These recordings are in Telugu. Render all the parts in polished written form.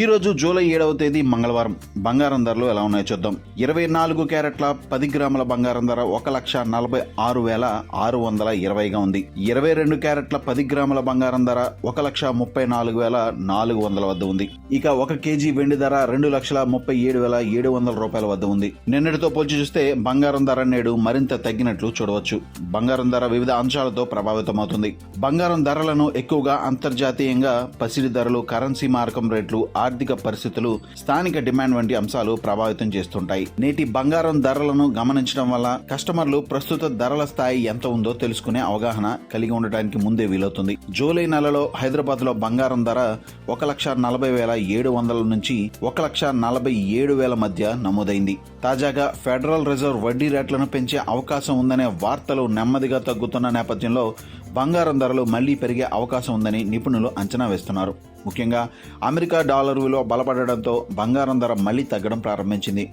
ఈ రోజు జూలై 7వ తేదీ మంగళవారం. బంగారం ధరలు ఎలా ఉన్నాయో చూద్దాం. 24 క్యారెట్ల 10 గ్రాముల బంగారం ధర 1,46,620గా ఉంది. 22 క్యారెట్ల 10 గ్రాముల బంగారం ధర 1,34,400 వద్ద ఉంది. ఇక 1 కేజీ వెండి ధర 2,37,700 రూపాయల వద్ద ఉంది. నిన్నటితో పోల్చి చూస్తే బంగారం ధర నేడు మరింత తగ్గినట్లు చూడవచ్చు. బంగారం ధర వివిధ అంశాలతో ప్రభావితమవుతుంది. బంగారం ధరలను ఎక్కువగా అంతర్జాతీయంగా పసిడి ధరలు, కరెన్సీ మారకం రేట్లు, ఆర్థిక పరిస్థితులు, స్థానిక డిమాండ్ వంటి అంశాలు ప్రభావితం చేస్తుంటాయి. నేటి బంగారం ధరలను గమనించడం వల్ల కస్టమర్లు ప్రస్తుత ధరల స్థాయి ఎంత ఉందో తెలుసుకునే అవగాహన కలిగి ఉండటానికి ముందే వీలవుతుంది. జూలై నెలలో హైదరాబాద్ లో బంగారం ధర 1,40,700 నుంచి 1,47,000 మధ్య నమోదైంది. తాజాగా ఫెడరల్ రిజర్వ్ వడ్డీ రేట్లను పెంచే అవకాశం ఉందనే వార్తలు నెమ్మదిగా తగ్గుతున్న నేపథ్యంలో బంగారం ధరలు మళ్లీ పెరిగే అవకాశం ఉందని నిపుణులు అంచనా వేస్తున్నారు. ముఖ్యంగా అమెరికా డాలర్ విలువ బలపడడంతో బంగారం ధర మళ్లీ తగ్గడం ప్రారంభించింది.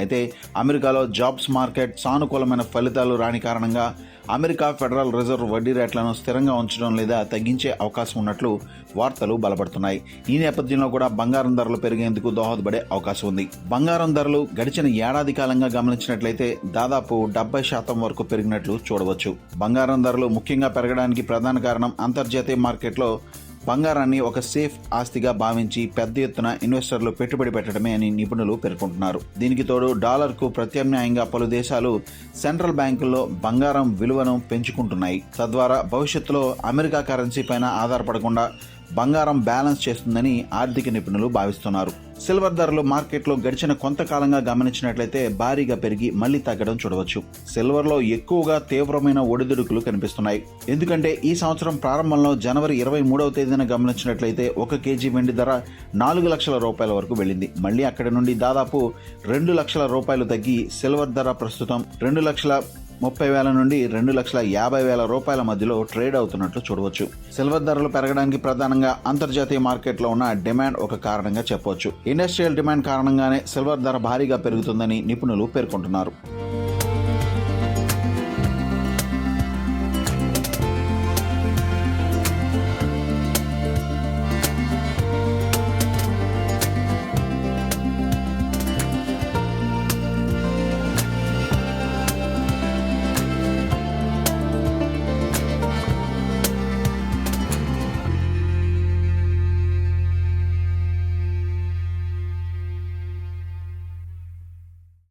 అయితే అమెరికాలో జాబ్స్ మార్కెట్ సానుకూలమైన ఫలితాలు రాని కారణంగా అమెరికా ఫెడరల్ రిజర్వ్ వడ్డీ రేట్లను స్థిరంగా ఉంచడం లేదా తగ్గించే అవకాశం ఉన్నట్లు వార్తలు బలపడుతున్నాయి. ఈ నేపథ్యంలో కూడా బంగారం ధరలు పెరిగేందుకు దోహదపడే అవకాశం ఉంది. బంగారం ధరలు గడిచిన ఏడాది కాలంగా గమనించినట్లయితే దాదాపు 70% వరకు పెరిగినట్లు చూడవచ్చు. బంగారం ధరలు ముఖ్యంగా పెరగడానికి ప్రధాన కారణం అంతర్జాతీయ మార్కెట్లో బంగారాన్ని ఒక సేఫ్ ఆస్తిగా భావించి పెద్ద ఎత్తున ఇన్వెస్టర్లు పెట్టుబడి పెట్టడమే అని నిపుణులు పేర్కొంటున్నారు. దీనికి తోడు డాలర్కు ప్రత్యామ్నాయంగా పలు దేశాలు సెంట్రల్ బ్యాంకుల్లో బంగారం విలువను పెంచుకుంటున్నాయి. తద్వారా భవిష్యత్తులో అమెరికా కరెన్సీ పైన ఆధారపడకుండా బంగారం బ్యాలెన్స్ చేస్తుందని ఆర్థిక నిపుణులు భావిస్తున్నారు. సిల్వర్ ధరలు మార్కెట్లో గడిచిన కొంతకాలంగా గమనించినట్లయితే భారీగా పెరిగి మళ్లీ తగ్గడం చూడవచ్చు. సిల్వర్లో ఎక్కువగా తీవ్రమైన ఒడిదుడుకులు కనిపిస్తున్నాయి. ఎందుకంటే ఈ సంవత్సరం ప్రారంభంలో జనవరి 23వ తేదీన గమనించినట్లయితే 1 కేజీ వెండి ధర 4 లక్షల రూపాయల వరకు వెళ్ళింది. మళ్లీ అక్కడి నుండి దాదాపు 2 లక్షల రూపాయలు తగ్గి సిల్వర్ ధర ప్రస్తుతం 2,30,000 నుండి 2,50,000 రూపాయల మధ్యలో ట్రేడ్ అవుతున్నట్లు చూడవచ్చు. సిల్వర్ ధరలు పెరగడానికి ప్రధానంగా అంతర్జాతీయ మార్కెట్లో ఉన్న డిమాండ్ ఒక కారణంగా చెప్పవచ్చు. ఇండస్ట్రియల్ డిమాండ్ కారణంగానే సిల్వర్ ధర భారీగా పెరుగుతుందని నిపుణులు పేర్కొంటున్నారు.